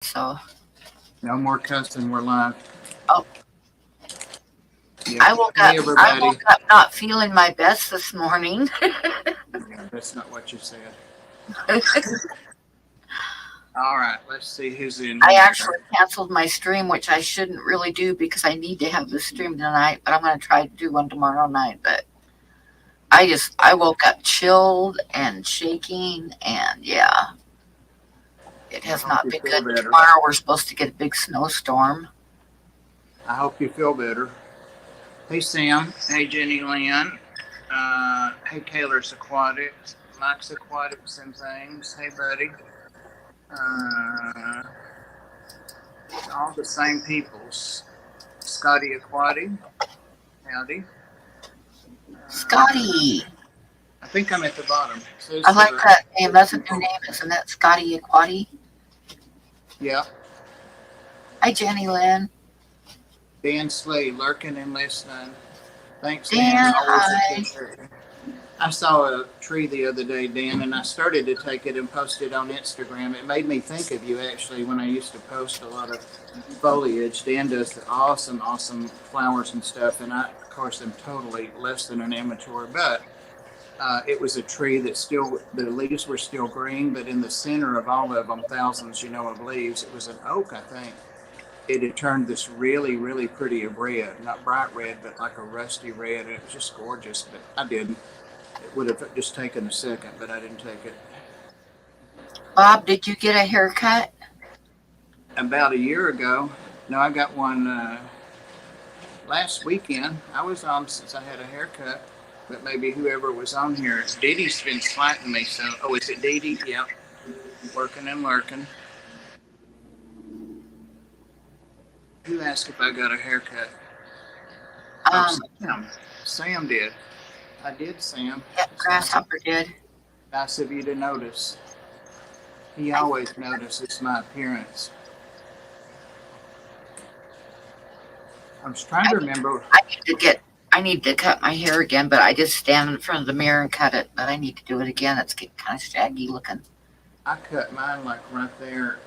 So, No more cussing. We're live. oh, Yep. I woke Hey, up. I everybody. woke up not feeling my best this morning. Yeah, that's not what you said. All right. Let's see who's in I here. actually canceled my stream, which I shouldn't really do because I need to have the stream tonight. But I'm going to try to do one tomorrow night. But I woke up chilled and shaking, and yeah, it I has hope not you been feel good. better. Tomorrow we're supposed to get a big snowstorm. I hope you feel better. Hey, Sam. Hey, Jenny Lynn. Hey, Taylor's Aquatics. Mike's Aquatics and things. Hey, buddy. Uh, all the same peoples. Scotty Aquati. Howdy. Scotty, I think I'm at the bottom. It says I like that name. That's a new name, isn't it? Scotty Aquati. Yeah. Hi, Jenny Lynn. Dan Slade lurking and listening. Thanks, Dan. Dan, Always hi. appreciate it. I saw a tree the other day, Dan, and I started to take it and post it on Instagram. It made me think of you actually when I used to post a lot of foliage. Dan does awesome, awesome flowers and stuff, and I, of course, am totally less than an amateur, but it was a tree that still, the leaves were still green, but in the center of all of them, thousands, of leaves, it was an oak, I think. It had turned this really, really pretty red, not bright red, but like a rusty red. And it was just gorgeous, but I didn't. It would have just taken a second, but I didn't take it. Bob, did you get a haircut? About a year ago, no, I got one last weekend. I was on since I had a haircut, but maybe whoever was on here, Dee Dee's been slacking me. So, oh, is it Dee Dee? Yep, working and lurking. Who asked if I got a haircut? Sam did. I did, Sam. Yep, Grasshopper did. Nice of you to notice. He always notices my appearance. I was trying to remember. I need to cut my hair again, but I just stand in front of the mirror and cut it. But I need to do it again. It's getting kind of shaggy looking. I cut mine like right there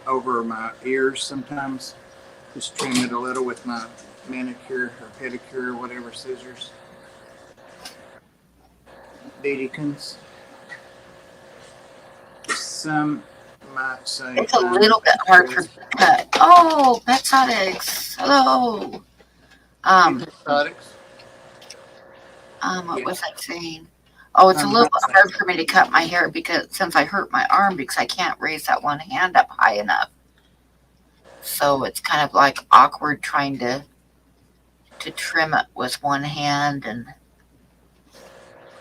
over my ears sometimes. Just trim it a little with my manicure or pedicure or whatever scissors. Dedekins. Some might say it's a little bit hard for me to cut. Oh, Exotics. Hello. Exotics. What was I saying? Oh, it's a little bit hard for me to cut my hair because since I hurt my arm because I can't raise that one hand up high enough. So it's kind of like awkward trying to trim it with one hand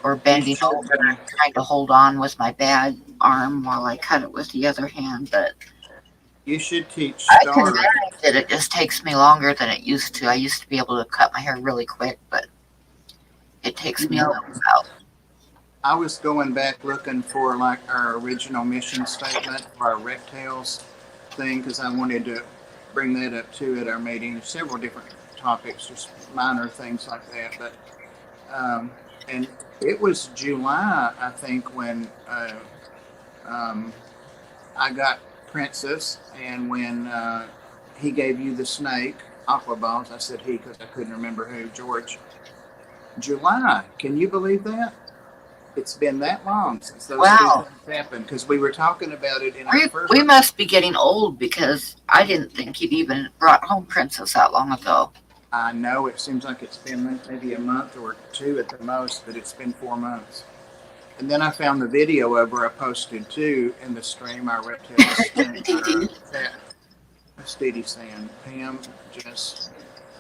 or bending over and trying to hold on with my bad arm while I cut it with the other hand. But you should teach I can manage it. It just takes me longer than it used to. I used to be able to cut my hair really quick, but it takes me a little while. I was going back looking for like our original mission statement for our reptiles thing because I wanted to bring that up too at our meeting. Several different topics, just minor things like that. But and it was July, I think, when I got Princess, and when he gave you the snake, Aqua Balls. I said he because I couldn't remember who. George. July. Can you believe that? It's been that long since those two things happened because we were talking about it in our first. We must be getting old because I didn't think he'd even brought home Princess that long ago. I know it seems like it's been maybe a month or two at the most, but it's been 4 months. And then I found the video of her I posted too in the stream. Our reptile Steady saying, Pam, just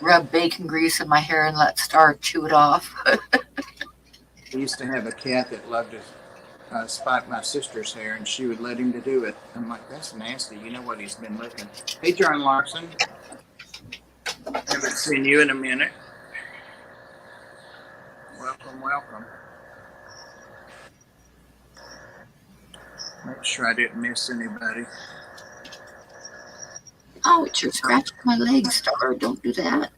rub bacon grease in my hair and let Star chew it off. I used to have a cat that loved to spike my sister's hair, and she would let him to do it. I'm like, that's nasty. You know what he's been licking. Hey, John Larson. Haven't seen you in a minute. Welcome, welcome. Make sure I didn't miss anybody. Oh, it's your scratching my leg, Star. Don't do that.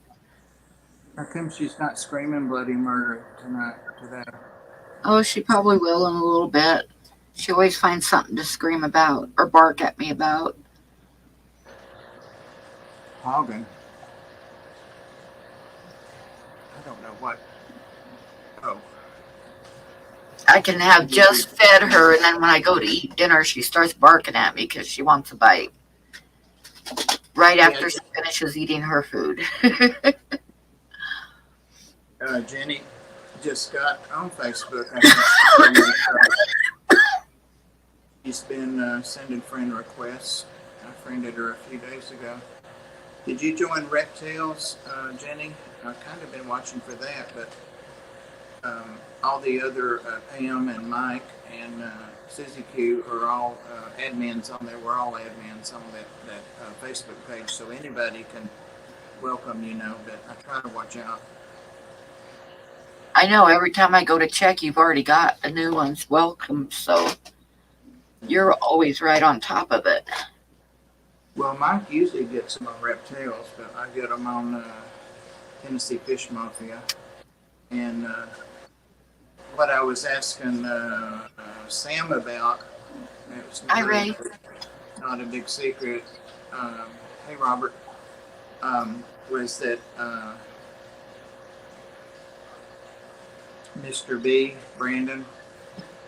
How come she's not screaming bloody murder tonight today? Oh, she probably will in a little bit. She always finds something to scream about or bark at me about. Hogging. I don't know what. Oh, I can have just fed her, and then when I go to eat dinner, she starts barking at me because she wants a bite. Right yeah. after she finishes eating her food. Jenny just got on Facebook. I think she told me, she's been sending friend requests. I friended her a few days ago. Did you join Reptiles, Jenny? I've kind of been watching for that, but all the other Pam and Mike and Susie Q are all admins on there. We're all admins on that Facebook page, so anybody can welcome, but I try to watch out. I know every time I go to check, you've already got the new ones welcome, so you're always right on top of it. Well, Mike usually gets them on Reptiles, but I get them on Tennessee Fish Mafia. And what I was asking Sam about, it was Hi, Ray. not a big secret. Hey, Robert, was that Mr. B, Brandon,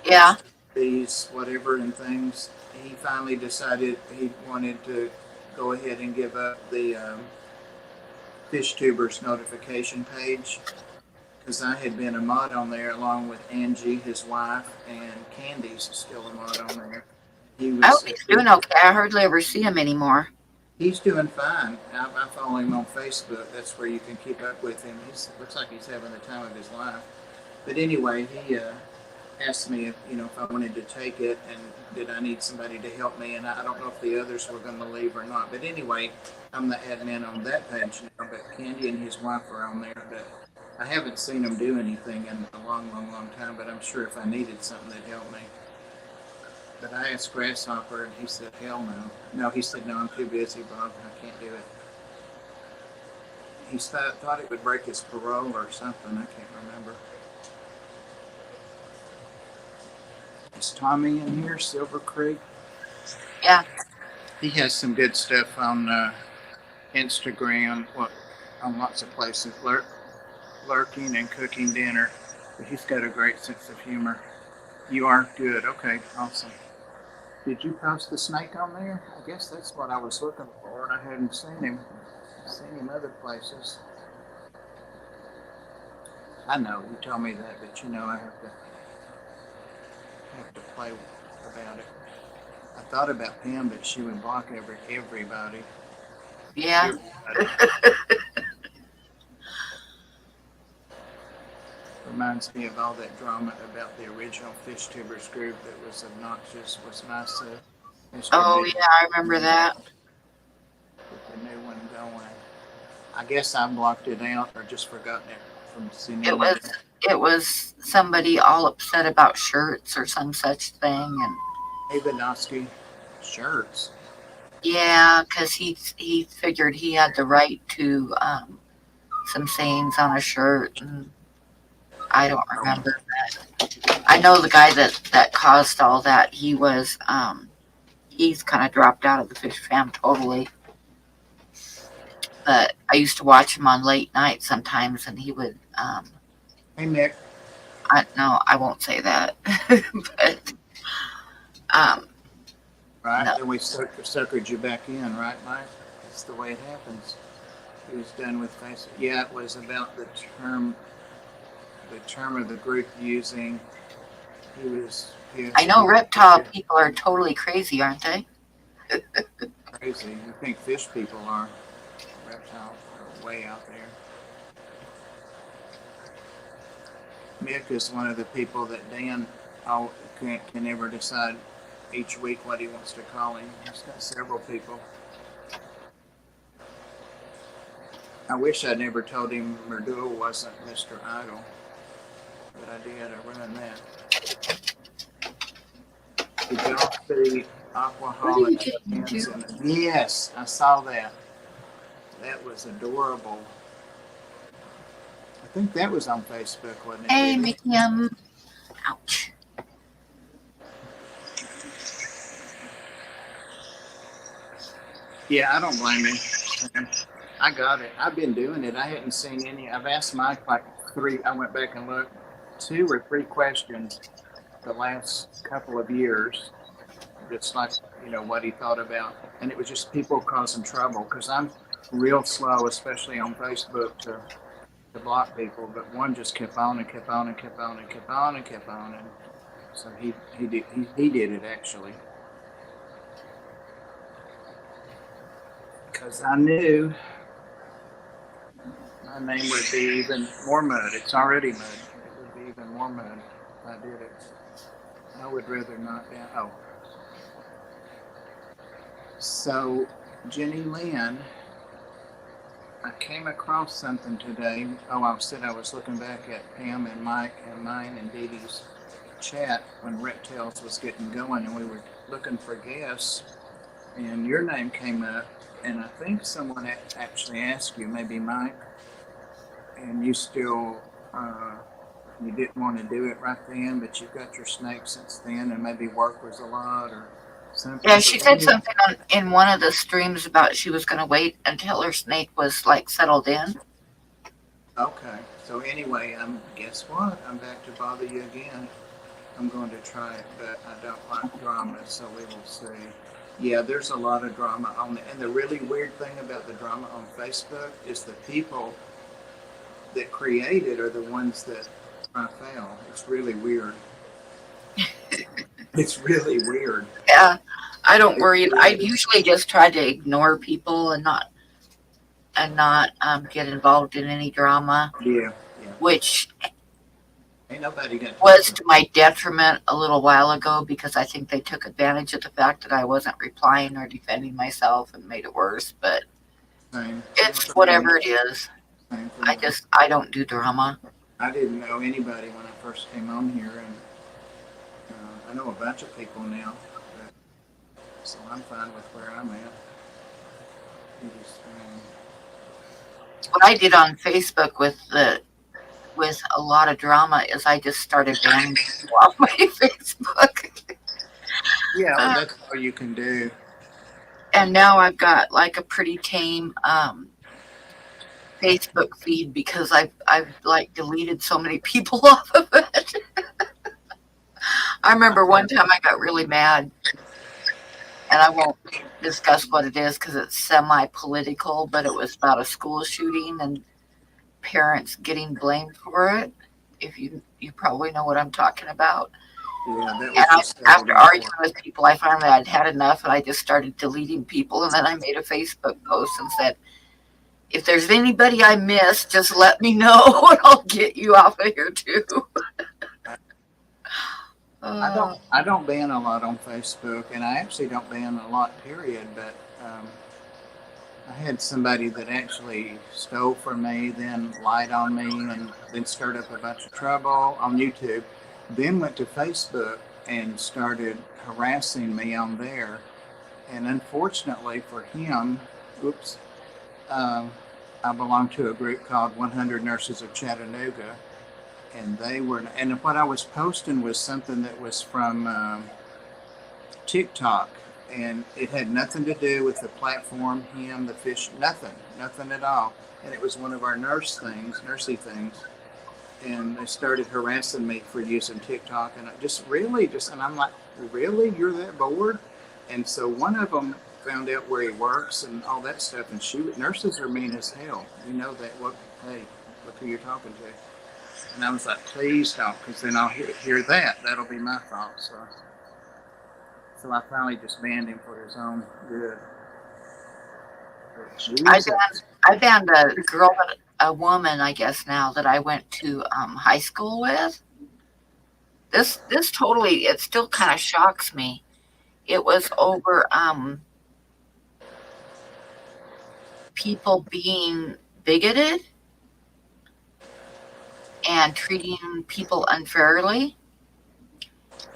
Yeah. B's, whatever, and things, he finally decided he wanted to go ahead and give up the Fish Tubers notification page, because I had been a mod on there along with Angie, his wife, and Candy's still a mod on there. I hope he's doing okay. I hardly ever see him anymore. He's doing fine. I follow him on Facebook. That's where you can keep up with him. Looks like he's having the time of his life. But anyway, he asked me if I wanted to take it and did I need somebody to help me. And I don't know if the others were going to leave or not. But anyway, I'm the admin on that page now. But Candy and his wife are on there. But I haven't seen them do anything in a long, long, long time. But I'm sure if I needed something, they'd help me. But I asked Grasshopper, and he said, hell no. No, he said, no, I'm too busy, Bob. I can't do it. He thought it would break his parole or something. I can't remember. Is Tommy in here, Silver Creek? Yeah. He has some good stuff on Instagram, on lots of places, lurking and cooking dinner. But he's got a great sense of humor. You are? Good. Okay, awesome. Did you post the snake on there? I guess that's what I was looking for, and I hadn't seen him. I've seen him other places. I know, you told me that, but I have to play about it. I thought about Pam, but she would block everybody. Yeah. Reminds me of all that drama about the original Fish Tubers group that was obnoxious, was nice. Oh, yeah, I remember that. With the new one going. I guess I blocked it out or just forgotten it from seeing It was somebody all upset about shirts or some such thing, and Hey, Vinosky, shirts. yeah, because he figured he had the right to some sayings on a shirt, and I don't remember that. I know the guy that caused all that. He's kind of dropped out of the fish fam totally. But I used to watch him on late night sometimes, and he would. Hey, Nick. I won't say that, but Right, no. then we suckered you back in, right, Mike? That's the way it happens. He was done with Facebook. Yeah, it was about the term of the group using. He was. I know reptile people are totally crazy, aren't they? Crazy. You think fish people are? Reptiles are way out there. Mick is one of the people that Dan can never decide each week what he wants to call him. He's got several people. I wish I'd never told him Merdua wasn't Mr. Idol, but I did. I ruined that. Did y'all see Aquaholic? Yes, I saw that. That was adorable. I think that was on Facebook, wasn't it? Hey, Mickey, ouch. Yeah, I don't blame you. Sam. I got it. I've been doing it. I hadn't seen any. I've asked Mike like three. I went back and looked, 2 or 3 questions the last couple of years. Just like what he thought about, and it was just people causing trouble because I'm real slow, especially on Facebook, to block people. But one just kept on and kept on and kept on and kept on and kept on, and so he did it actually because I knew my name would be even more mud. It's already mud. It would be even more mud if I did it. I would rather not. Oh, so Jenny Lynn, I came across something today. Oh, I said I was looking back at Pam and Mike and mine and Dee Dee's chat when Rec Tales was getting going, and we were looking for guests, and your name came up, and I think someone actually asked you, maybe Mike, and you still you didn't want to do it right then, but you've got your snake since then, and maybe work was a lot or something. Yeah, she said something in one of the streams about she was going to wait until her snake was like settled in. Okay. So anyway, guess what? I'm back to bother you again. I'm going to try it, but I don't like drama, so we will see. Yeah, there's a lot of drama on it. And the really weird thing about the drama on Facebook is the people that create it are the ones that I found. It's really weird. It's really weird. Yeah, I don't worry. I usually just try to ignore people and not get involved in any drama, Yeah, yeah. which Ain't nobody got was to my detriment a little while ago because I think they took advantage of the fact that I wasn't replying or defending myself and made it worse. But it's whatever it is. I don't do drama. I didn't know anybody when I first came on here, and I know a bunch of people now, so I'm fine with where I'm at. What I did on Facebook with a lot of drama is I just started banning people off my Facebook. Yeah, well, that's all you can do. And now I've got like a pretty tame Facebook feed because I've like deleted so many people off of it. I remember one time I got really mad, and I won't discuss what it is because it's semi-political, but it was about a school shooting and parents getting blamed for it. If you probably know what I'm talking about. Yeah, and after arguing with people, I finally I'd had enough, and I just started deleting people. And then I made a Facebook post and said, "If there's anybody I missed, just let me know, and I'll get you off of here too." I don't ban a lot on Facebook, and I actually don't ban a lot, period. But I had somebody that actually stole from me, then lied on me, and then stirred up a bunch of trouble on YouTube. Then went to Facebook and started harassing me on there. And unfortunately for him, I belong to a group called 100 Nurses of Chattanooga. And and what I was posting was something that was from TikTok. And it had nothing to do with the platform, him, the fish, nothing at all. And it was one of our nursey things. And they started harassing me for using TikTok. And and I'm like, really? You're that bored? And so one of them found out where he works and all that stuff. And nurses are mean as hell. You know that. Hey, look who you're talking to. And I was like, please don't, because then I'll hear that. That'll be my fault. So I finally just banned him for his own good. I banned a woman, I guess now, that I went to high school with. This totally, it still kind of shocks me. It was over people being bigoted and treating people unfairly.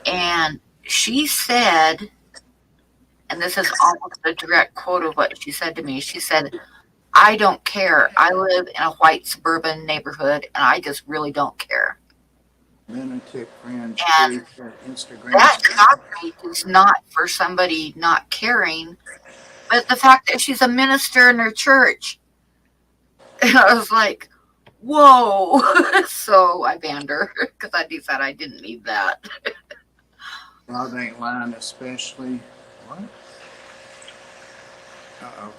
And she said, and this is almost a direct quote of what she said to me. She said, "I don't care. I live in a white suburban neighborhood, and I just really don't care." Lunatic friends, and Instagram. That shocked me. It's not for somebody not caring. But the fact that she's a minister in her church, and I was like, whoa. So I banned her because I decided I didn't need that. God ain't lying, especially what?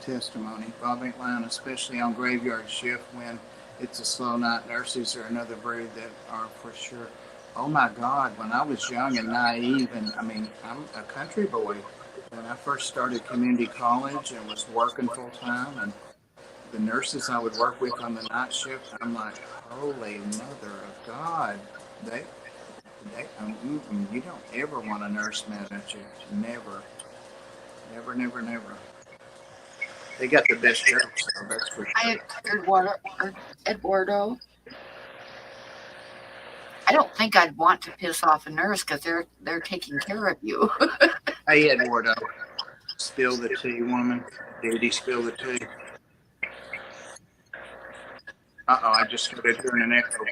Testimony. Bob ain't lying, especially on graveyard shift when it's a slow night. Nurses are another breed that are for sure. Oh my God, when I was young and naive, and I mean, I'm a country boy. When I first started community college and was working full time, and the nurses I would work with on the night shift, I'm like, holy mother of God. You don't ever want a nurse mad at you. Never. Never, never, never. They got the best jokes, though, that's for I sure. Eduardo. I don't think I'd want to piss off a nurse because they're taking care of you. Hey, Eduardo, spill the tea, woman. Did he spill the tea? Uh-oh, I just started hearing an echo.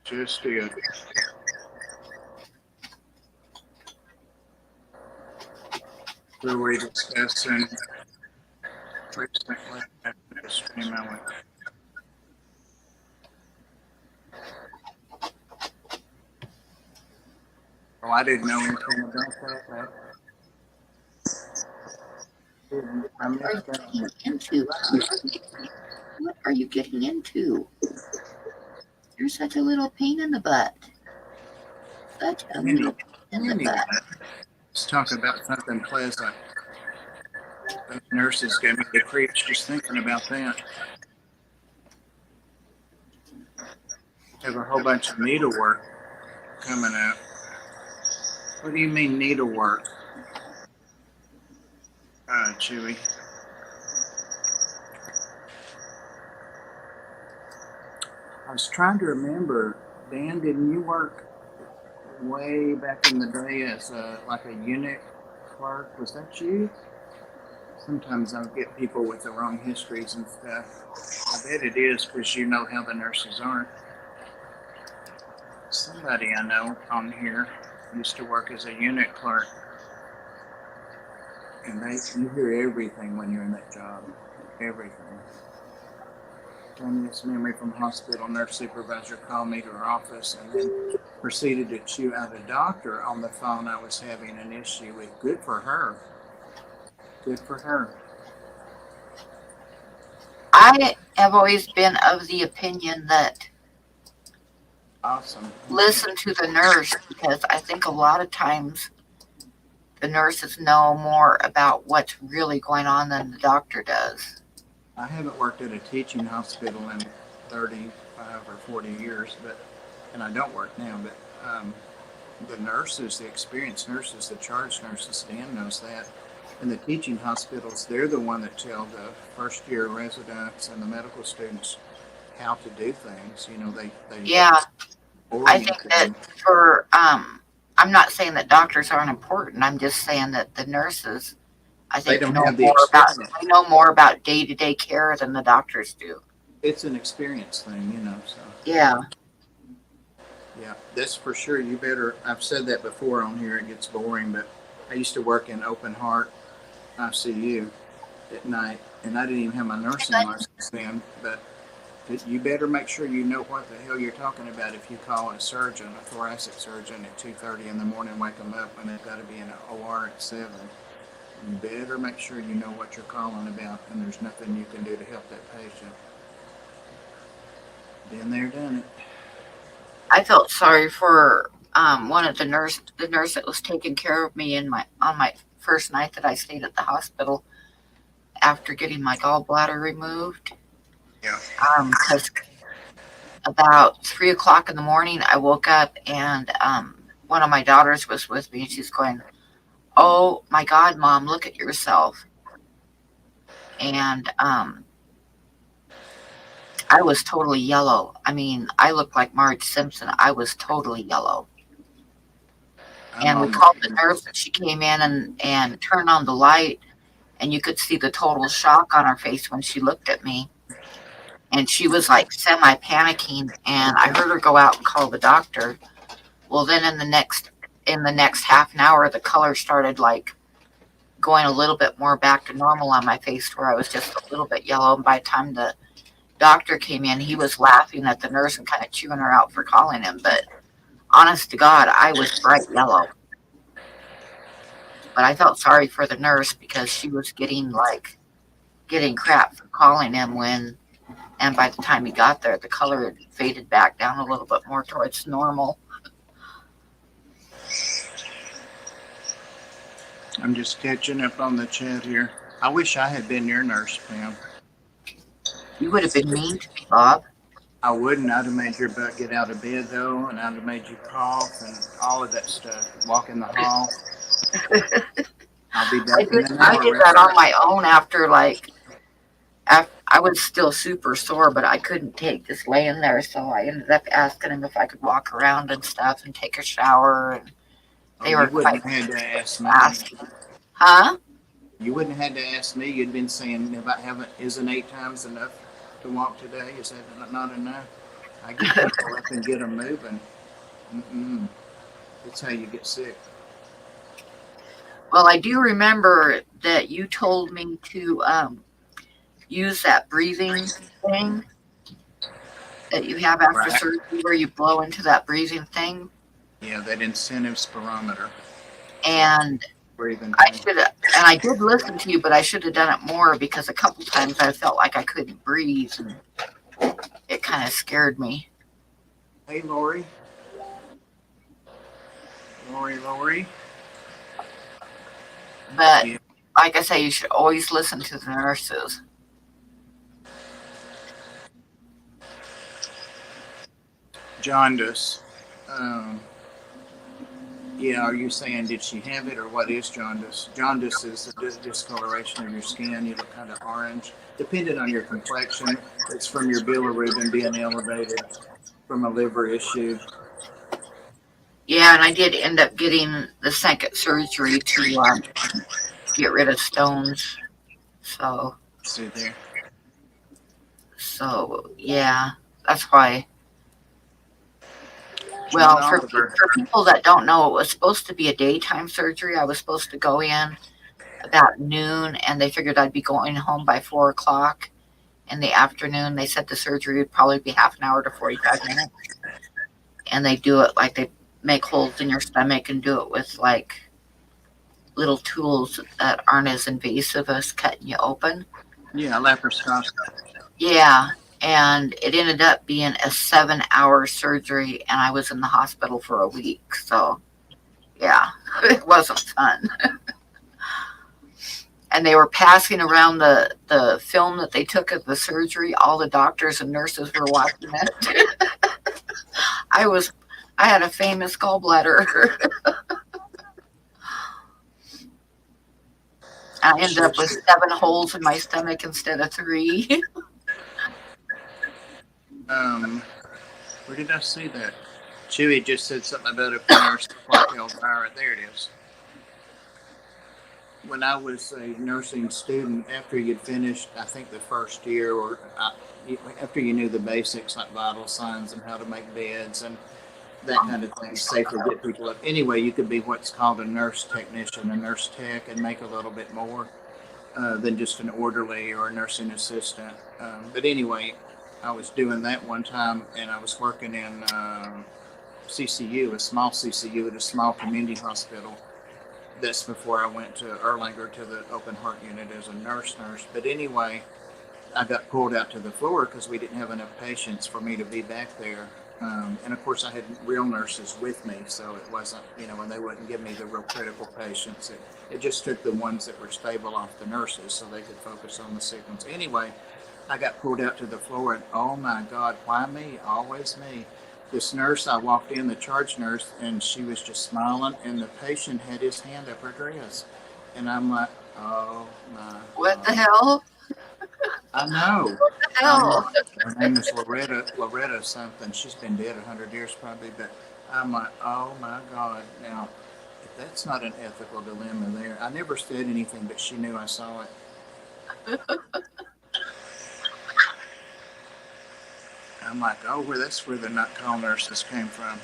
Just did. We were discussing recently after the stream I went. Oh, I didn't know anything about that. I What are missed you that. getting into? What are you getting into? You're such a little pain in the butt. Such a little pain in the Anyway, butt. let's talk about something pleasant. Those nurses gave me the creeps just thinking about that. Have a whole bunch of needlework coming up. What do you mean needlework, Chewy? I was trying to remember, Dan, didn't you work way back in the day as like a unit clerk? Was that you? Sometimes I'll get people with the wrong histories and stuff. I bet it is because you know how the nurses are. Somebody I know on here used to work as a unit clerk, and you hear everything when you're in that job. Everything. Funniest memory from hospital, nurse supervisor called me to her office and then proceeded to chew out a doctor on the phone I was having an issue with. Good for her. Good for her. I have always been of the opinion that Awesome. listen to the nurse because I think a lot of times the nurses know more about what's really going on than the doctor does. I haven't worked at a teaching hospital in 35 or 40 years, and I don't work now, but the nurses, the experienced nurses, the charge nurses, Dan knows that. And the teaching hospitals, they're the one that tell the first year residents and the medical students how to do things. You know, they Yeah, I orient think that them. for I'm not saying that doctors aren't important. I'm just saying that the nurses, I They think, don't know have the more about experience. they know more about day-to-day care than the doctors do. It's an experience thing, you know. So Yeah. yeah, that's for sure. You better. I've said that before on here. It gets boring, but I used to work in open heart ICU at night, and I didn't even have my nursing license then. But you better make sure you know what the hell you're talking about if you call a surgeon, a thoracic surgeon, at 2:30 in the morning, wake them up when they've got to be in an OR at 7. You better make sure you know what you're calling about, and there's nothing you can do to help that patient. Been there, done it. I felt sorry for one of the nurse that was taking care of me on my first night that I stayed at the hospital after getting my gallbladder removed. Yeah. Because about 3 o'clock in the morning, I woke up and one of my daughters was with me, and she's going, "Oh my God, Mom, look at yourself!" And I was totally yellow. I mean, I looked like Marge Simpson. I was totally yellow. And we called the nurse, and she came in and turned on the light, and you could see the total shock on her face when she looked at me. And she was like semi panicking, and I heard her go out and call the doctor. Well, then in the next half an hour, the color started like going a little bit more back to normal on my face where I was just a little bit yellow. And by the time the doctor came in, he was laughing at the nurse and kind of chewing her out for calling him. But honest to God, I was bright yellow. But I felt sorry for the nurse because she was getting crap for calling him and by the time he got there, the color had faded back down a little bit more towards normal. I'm just catching up on the chat here. I wish I had been your nurse, Pam. You would have been mean to me, Bob. I wouldn't. I'd have made your butt get out of bed, though, and I'd have made you cough and all of that stuff. Walk in the hall. I'll be back in an I hour. did that on my own after I was still super sore, but I couldn't take just laying there, so I ended up asking him if I could walk around and stuff and take a shower, and they were You wouldn't quite have had to ask me. fast. Huh? You wouldn't have had to ask me. You'd been saying about isn't 8 times enough to walk today? Is that not enough? I get people up and get them moving. Mm-mm. That's how you get sick. Well, I do remember that you told me to use that breathing thing that you have after Right. surgery where you blow into that breathing thing. Yeah, that incentive spirometer. And Breathing. I did listen to you, but I should have done it more because a couple times I felt like I couldn't breathe and it kind of scared me. Hey, Lori. Lori. But Yeah. like I say, you should always listen to the nurses. Jaundice. Yeah, are you saying did she have it or what is jaundice? Jaundice is the discoloration of your skin. You look kind of orange. Depending on your complexion, it's from your bilirubin being elevated from a liver issue. Yeah, and I did end up getting the second surgery to get rid of stones. See there. So yeah, that's why. Well, for people that don't know, it was supposed to be a daytime surgery. I was supposed to go in about noon, and they figured I'd be going home by 4 o'clock in the afternoon. They said the surgery would probably be half an hour to 45 minutes, and they do it like they make holes in your stomach and do it with like little tools that aren't as invasive as cutting you open. Yeah, laparoscopy. Yeah, and it ended up being a 7-hour surgery, and I was in the hospital for a week. So, yeah, it wasn't fun. And they were passing around the film that they took of the surgery. All the doctors and nurses were watching it. I had a famous gallbladder. I ended up with 7 holes in my stomach instead of 3. Where did I see that? Chewy just said something about a nurse. There it is. When I was a nursing student, after you'd finished, I think the first year, after you knew the basics like vital signs and how to make beds and that kind of thing, safer to get people up. Anyway, you could be what's called a nurse technician, a nurse tech, and make a little bit more than just an orderly or a nursing assistant. But anyway, I was doing that one time, and I was working in CCU, a small CCU at a small community hospital. That's before I went to Erlanger to the open heart unit as a nurse. But anyway, I got pulled out to the floor because we didn't have enough patients for me to be back there. And of course, I had real nurses with me, so it wasn't, and they wouldn't give me the real critical patients. It just took the ones that were stable off the nurses so they could focus on the sick ones. Anyway, I got pulled out to the floor, and oh my God, why me? Always me. This nurse, I walked in, the charge nurse, and she was just smiling, and the patient had his hand up her dress. And I'm like, oh my What the hell? I know. What the hell? Her name is Loretta something. She's been dead 100 years probably, but I'm like, oh my God. Now, if that's not an ethical dilemma there. I never said anything, but she knew I saw it. I'm like, oh, that's where the not call nurses came from.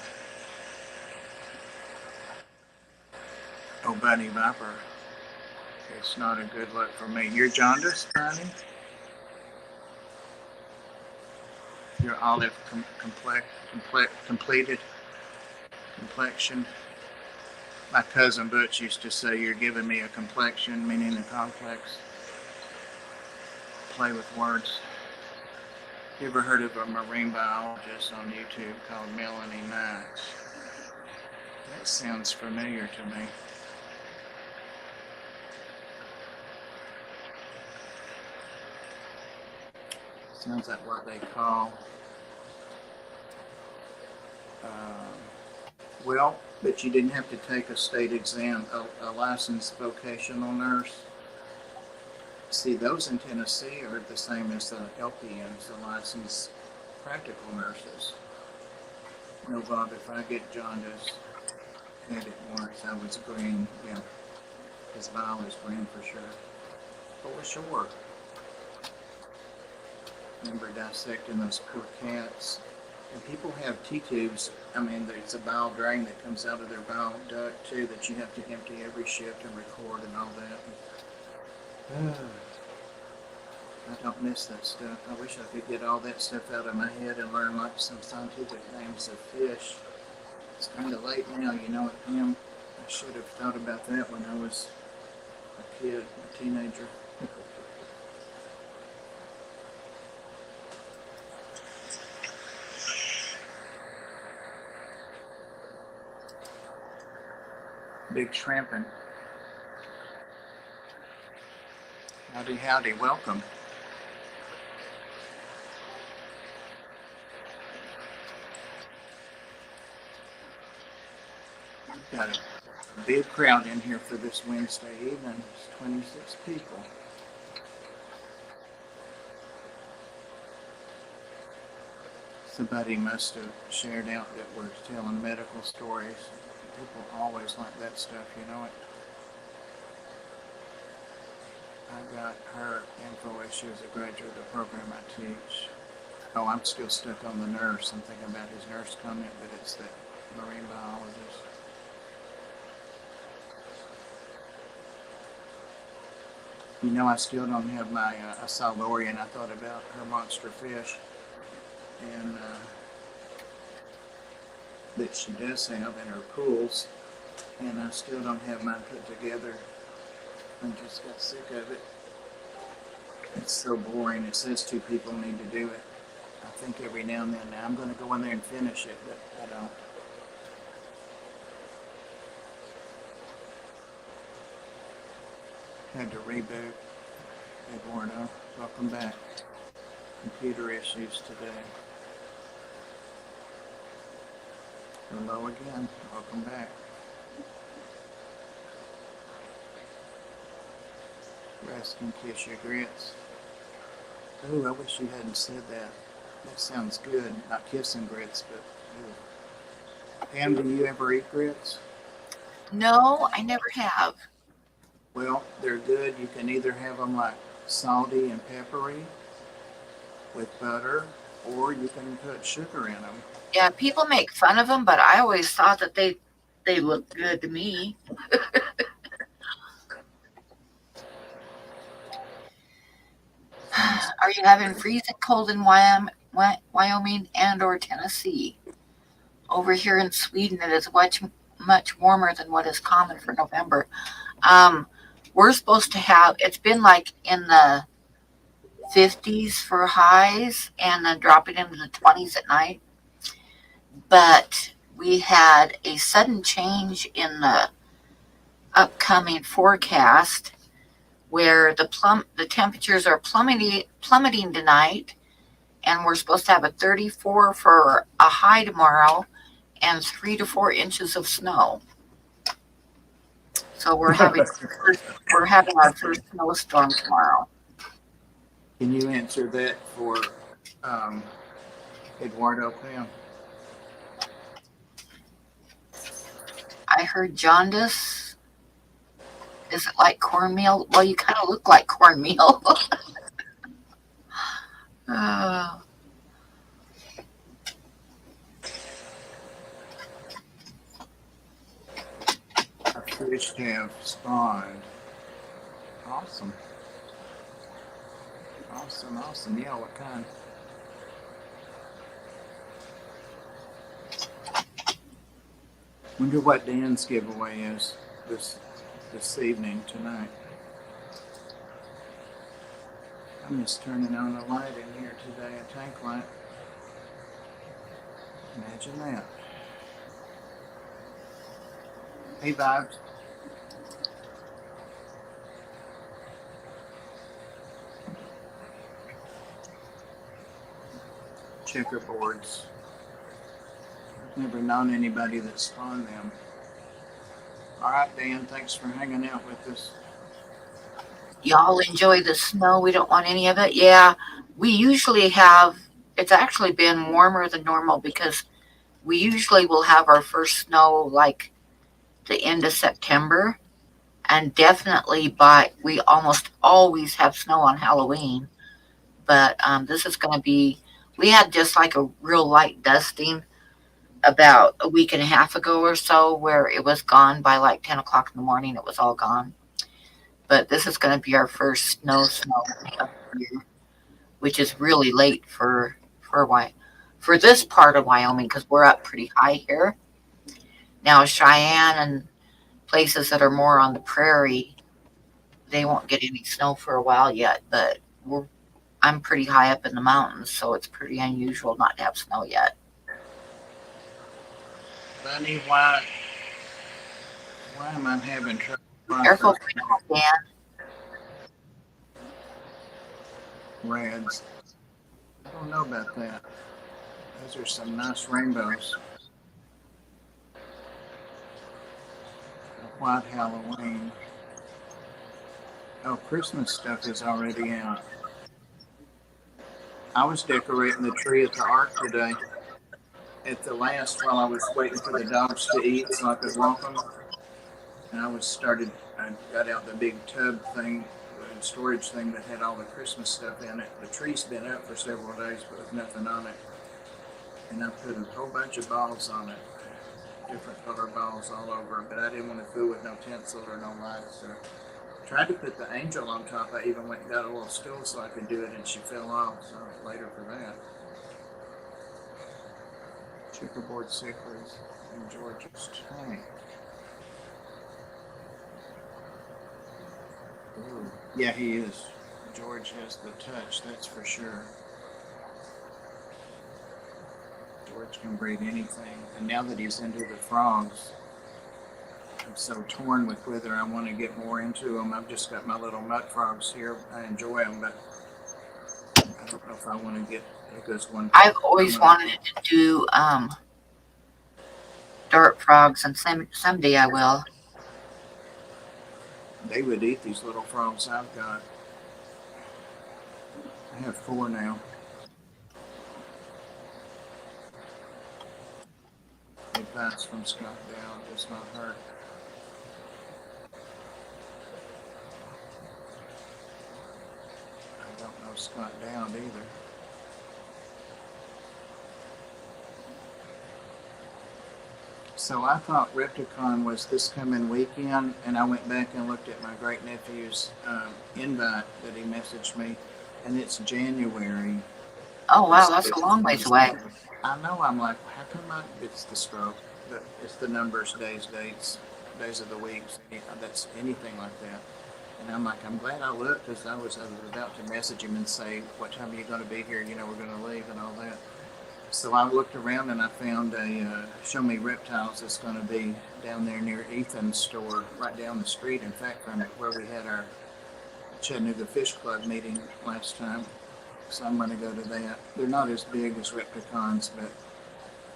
Oh, Bunny Viper. It's not a good look for me. You're jaundiced, honey? Your olive completed complexion. My cousin Butch used to say, "You're giving me a complexion," meaning a complex. Play with words. You ever heard of a marine biologist on YouTube called Melanie Knight? That sounds familiar to me. Sounds like what they call, well, but you didn't have to take a state exam, a licensed vocational nurse. See, those in Tennessee are the same as the LPNs, the licensed practical nurses. No, Bob, if I get jaundice, had it once, I was green, yeah. His vial is green for sure. For sure. Remember dissecting those poor cats. And people have T-tubes. I mean, there's a bowel drain that comes out of their bowel duct too that you have to empty every shift and record and all that. I don't miss that stuff. I wish I could get all that stuff out of my head and learn like some scientific names of fish. It's kind of late now, you know what, Pam? I should have thought about that when I was a kid, a teenager. Big shrimping. Howdy, howdy, welcome. Got a big crowd in here for this Wednesday evening. It's 26 people. Somebody must have shared out that we're telling medical stories. People always like that stuff, you know it. I got her info as she was a graduate of the program I teach. Oh, I'm still stuck on the nurse. I'm thinking about his nurse comment, but it's the marine biologist. You know, I still don't have my, I saw Lori and I thought about her monster fish. And that she does have in her pools. And I still don't have mine put together. I just got sick of it. It's so boring. It says 2 people need to do it. I think every now and then, now I'm going to go in there and finish it, but I don't. Had to reboot. Eduardo, welcome back. Computer issues today. Hello again. Welcome back. Rest and kiss your grits. Ooh, I wish you hadn't said that. That sounds good. Not kissing grits, but ooh. Pam, do you ever eat grits? No, I never have. Well, they're good. You can either have them like salty and peppery with butter, or you can put sugar in them. Yeah, people make fun of them, but I always thought that they look good to me. Are you having freezing cold in Wyoming and or Tennessee? Over here in Sweden, it is much warmer than what is common for November. Um, we're supposed to have. It's been like in the 50s for highs, and then dropping into the 20s at night. But we had a sudden change in the upcoming forecast where the temperatures are plummeting tonight, and we're supposed to have a 34 for a high tomorrow and 3 to 4 inches of snow. So we're having our first snowstorm tomorrow. Can you answer that for Eduardo, Pam? I heard jaundice. Is it like cornmeal? Well, you kind of look like cornmeal. uh, Our fish have spawned. Awesome. Awesome, awesome. Yeah, what kind? Wonder what Dan's giveaway is this evening, tonight. I'm just turning on a light in here today, a tank light. Imagine that. Hey, Vibes. Checkerboards. I've never known anybody that spawned them. All right, Dan, thanks for hanging out with us. Y'all enjoy the snow. We don't want any of it. Yeah, we usually have, it's actually been warmer than normal because we usually will have our first snow like the end of September. And definitely we almost always have snow on Halloween. But this is going to be, we had just like a real light dusting about a week and a half ago or so where it was gone by like 10 o'clock in the morning. It was all gone. But this is going to be our first snow of the year, which is really late for this part of Wyoming because we're up pretty high here. Now Cheyenne and places that are more on the prairie, they won't get any snow for a while yet. But I'm pretty high up in the mountains, so it's pretty unusual not to have snow yet. Bunny, why am I having trouble? Careful, Dan. Reds. I don't know about that. Those are some nice rainbows. A white Halloween. Oh, Christmas stuff is already out. I was decorating the tree at the Ark today. At the last, while I was waiting for the dogs to eat so I could walk them, and I got out the big tub thing, storage thing that had all the Christmas stuff in it. The tree's been up for several days, but with nothing on it. And I put a whole bunch of balls on it, different color balls all over, but I didn't want to fool with no tinsel or no lights. So I tried to put the angel on top. I even went and got a little stool so I could do it, and she fell off, so later for that. Checkerboard cichlids in George's tank. Ooh. Yeah, he is. George has the touch, that's for sure. George can breed anything. And now that he's into the frogs, I'm so torn with whether I want to get more into them. I've just got my little mud frogs here. I enjoy them, but I don't know if I want to get because one. I've always wanted to do dirt frogs, and someday I will. They would eat these little frogs I've got. I have 4 now. Advice from Scott Down does not hurt. I don't know Scott Down either. So I thought Repticon was this coming weekend, and I went back and looked at my great nephew's invite that he messaged me, and it's January. Oh wow, that's a long ways away. I know. I'm like, how come it's the stroke? But it's the numbers, days, dates, days of the weeks. That's anything like that. And I'm like, I'm glad I looked because I was about to message him and say, what time are you going to be here? You know, we're going to leave and all that. So I looked around and I found a Show Me Reptiles that's going to be down there near Ethan's store, right down the street. In fact, from where we had our Chattanooga Fish Club meeting last time. So I'm going to go to that. They're not as big as Repticons, but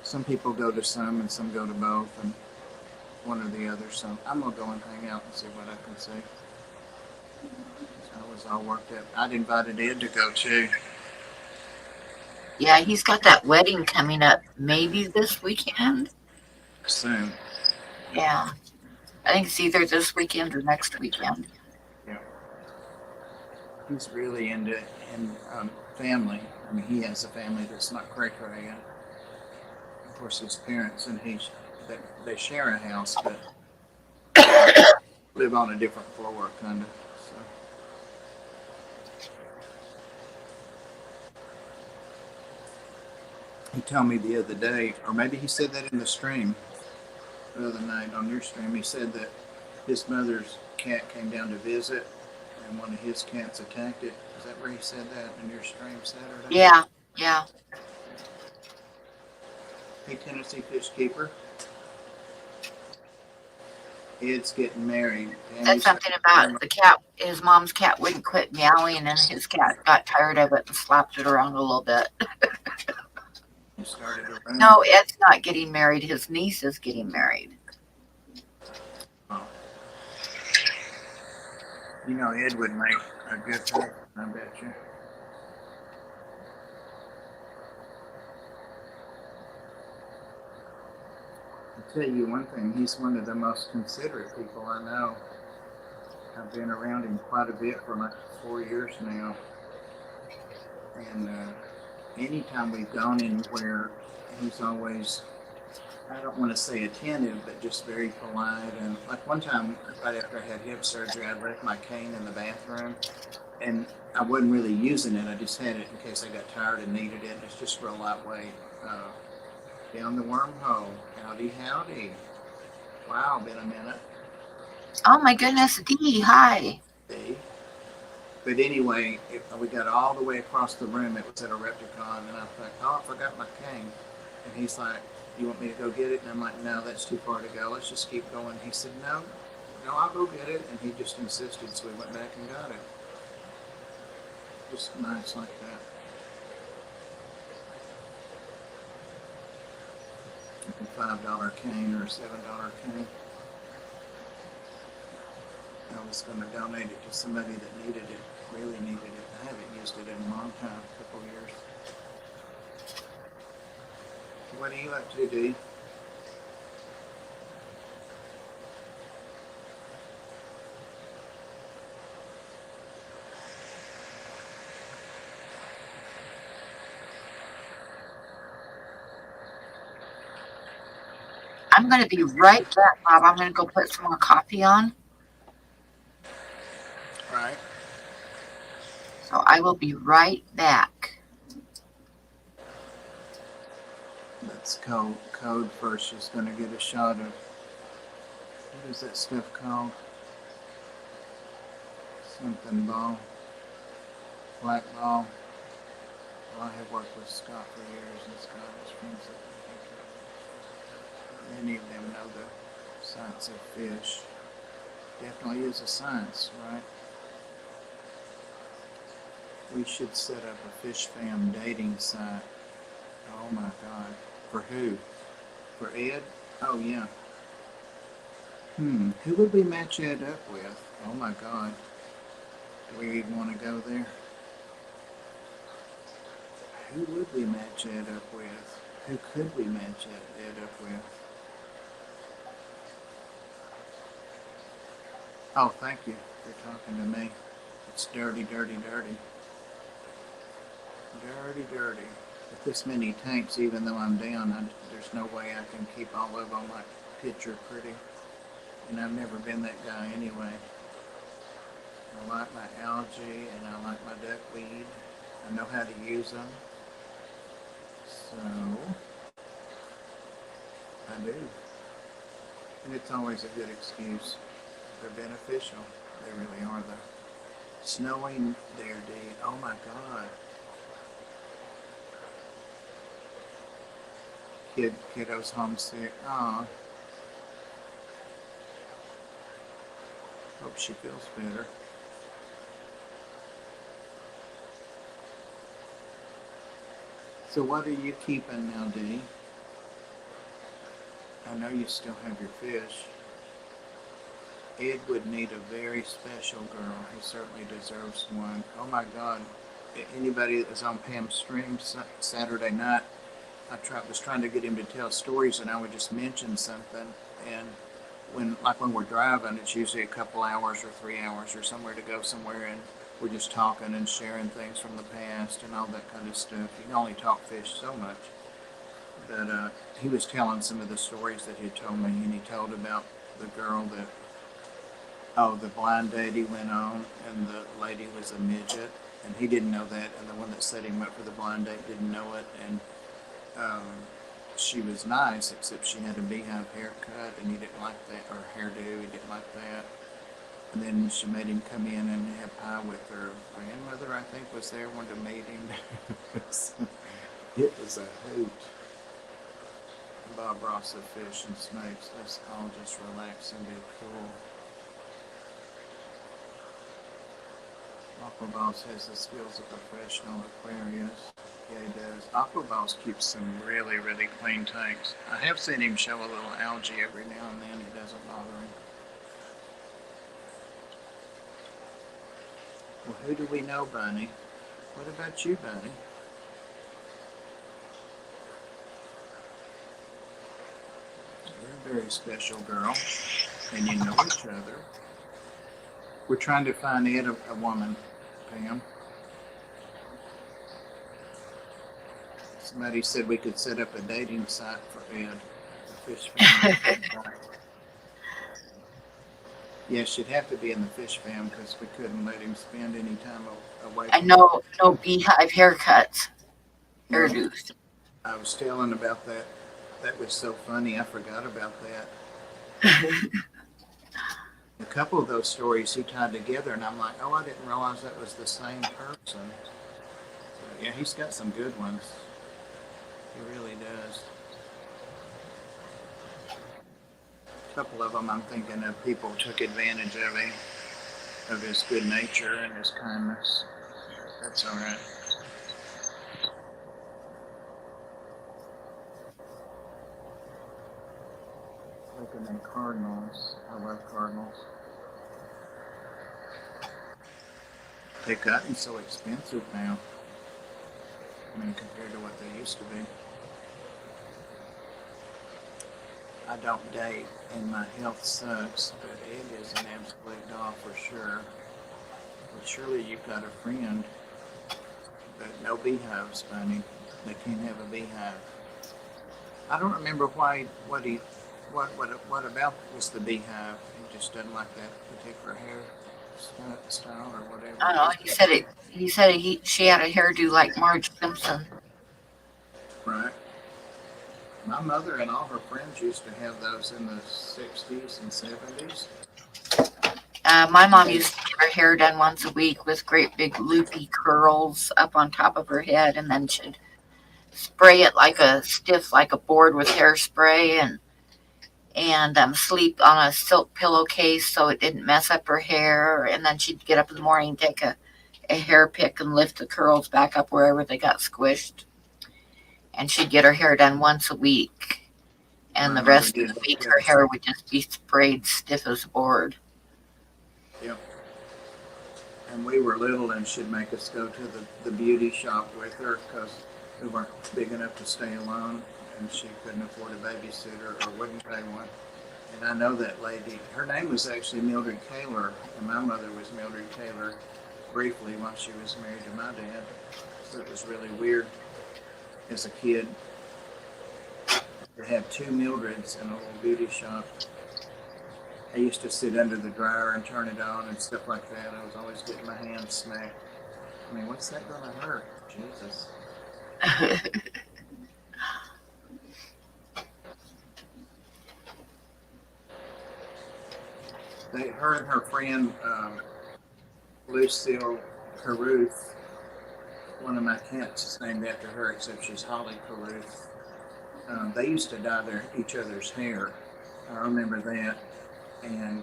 some people go to some and some go to both, and one or the other. So I'm going to go and hang out and see what I can see. So I was all worked up. I'd invited Ed to go too. Yeah, he's got that wedding coming up maybe this weekend. Soon. Yeah. I think it's either this weekend or next weekend. Yeah. He's really into family. I mean, he has a family that's not cray-cray. Of course, his parents and they share a house, but live on a different floor, kind of. So He told me the other day, or maybe he said that in the stream the other night on your stream. He said that his mother's cat came down to visit, and one of his cats attacked it. Is that where he said that in your stream Saturday? Yeah, yeah. Hey, Tennessee Fish Keeper. Ed's getting married. Said something about the cat. His mom's cat wouldn't quit meowing, and his cat got tired of it and slapped it around a little bit. You started a room. No, Ed's not getting married. His niece is getting married. Oh. You know, Ed would make a good husband, I bet you. I'll tell you one thing, he's one of the most considerate people I know. I've been around him quite a bit for like 4 years now. And anytime we've gone anywhere, he's always, I don't want to say attentive, but just very polite. And like one time, right after I had hip surgery, I left my cane in the bathroom. And I wasn't really using it. I just had it in case I got tired and needed it. It's just real lightweight. Down the wormhole. Howdy, howdy. Wow, been a minute. Oh my goodness, Dee, hi. See? But anyway, we got all the way across the room. It was at a Repticon, and I thought, oh, I forgot my cane. And he's like, you want me to go get it? And I'm like, no, that's too far to go. Let's just keep going. He said, no, I'll go get it. And he just insisted, so we went back and got it. Just nice like that. Like a $5 cane or a $7 cane. I was going to donate it to somebody that needed it, really needed it. I haven't used it in a long time, a couple years. What are you up to, Dee? I'm going to be right back, Bob. I'm going to go put some more coffee on. Right. So I will be right back. Let's code first. Just going to get a shot of, what is that stuff called? Something ball. Black ball. Well, I have worked with Scott for years, and Scott is friends with many of them know the science of fish. Definitely is a science, right? We should set up a fish fam dating site. Oh my God. For who? For Ed? Oh yeah. Who would we match Ed up with? Oh my God. Do we even want to go there? Who would we match Ed up with? Who could we match Ed up with? Oh, thank you for talking to me. It's dirty, dirty, dirty. Dirty, dirty. With this many tanks, even though I'm down, there's no way I can keep all of them like picture pretty. And I've never been that guy anyway. I like my algae and I like my duckweed. I know how to use them. So, I do. And it's always a good excuse. They're beneficial. They really are though. Snowing there, Dee. Oh my God. Kiddo's homesick. Aw. Hope she feels better. So what are you keeping now, Dee? I know you still have your fish. Ed would need a very special girl. He certainly deserves one. Oh my God. Anybody that was on Pam's stream Saturday night, I was trying to get him to tell stories, and I would just mention something. And when we're driving, it's usually a couple hours or 3 hours or somewhere to go somewhere, and we're just talking and sharing things from the past and all that kind of stuff. You can only talk fish so much. But he was telling some of the stories that he told me, and he told about the girl that, the blind date he went on, and the lady was a midget, and he didn't know that, and the one that set him up for the blind date didn't know it, and um, she was nice, except she had a beehive haircut, and he didn't like that, or hairdo, he didn't like that. And then she made him come in and have pie with her grandmother, I think, was there, wanted to meet him. It was a hoot. Bob Ross of Fish and Snakes. Let's all just relax and be cool. Aquaboss has the skills of a professional aquarist. Yeah, he does. Aquaboss keeps some really, really clean tanks. I have seen him show a little algae every now and then. It doesn't bother him. Well, who do we know, Bunny? What about you, Bunny? You're a very special girl, and you know each other. We're trying to find Ed a woman, Pam. Somebody said we could set up a dating site for Ed, the fish family. Yeah, she'd have to be in the fish fam because we couldn't let him spend any time away I from know no beehive haircuts, hairdos. I was telling about that. That was so funny. I forgot about that. A couple of those stories he tied together, and I'm like, oh, I didn't realize that was the same person. So, yeah, he's got some good ones. He really does. A couple of them I'm thinking of people took advantage of him, of his good nature and his kindness. That's all right. Looking at cardinals. I love cardinals. They've gotten so expensive now. I mean, compared to what they used to be. I don't date, and my health sucks, but Ed is an absolute doll for sure. But surely you've got a friend. But no beehives, Bunny. They can't have a beehive. I don't remember what about was the beehive. He just doesn't like that particular hair style or whatever. I don't know. She had a hairdo like Marge Simpson. Right. My mother and all her friends used to have those in the 60s and 70s. My mom used to get her hair done once a week with great big loopy curls up on top of her head, and then she'd spray it like a board with hairspray, and sleep on a silk pillowcase so it didn't mess up her hair. And then she'd get up in the morning, take a hair pick and lift the curls back up wherever they got squished. And she'd get her hair done once a week. And the rest of the week, her hair would just be sprayed stiff as a board. Yep. And we were little, and she'd make us go to the beauty shop with her because we weren't big enough to stay alone, and she couldn't afford a babysitter or wouldn't pay one. And I know that lady, her name was actually Mildred Kaler, and my mother was Mildred Kaler briefly while she was married to my dad. So it was really weird as a kid to have two Mildreds in a little beauty shop. I used to sit under the dryer and turn it on and stuff like that. I was always getting my hands smacked. I mean, what's that going to hurt? Jesus. Her and her friend, Lucille Caruth, one of my cats is named after her, except she's Holly Caruth. They used to dye each other's hair. I remember that. And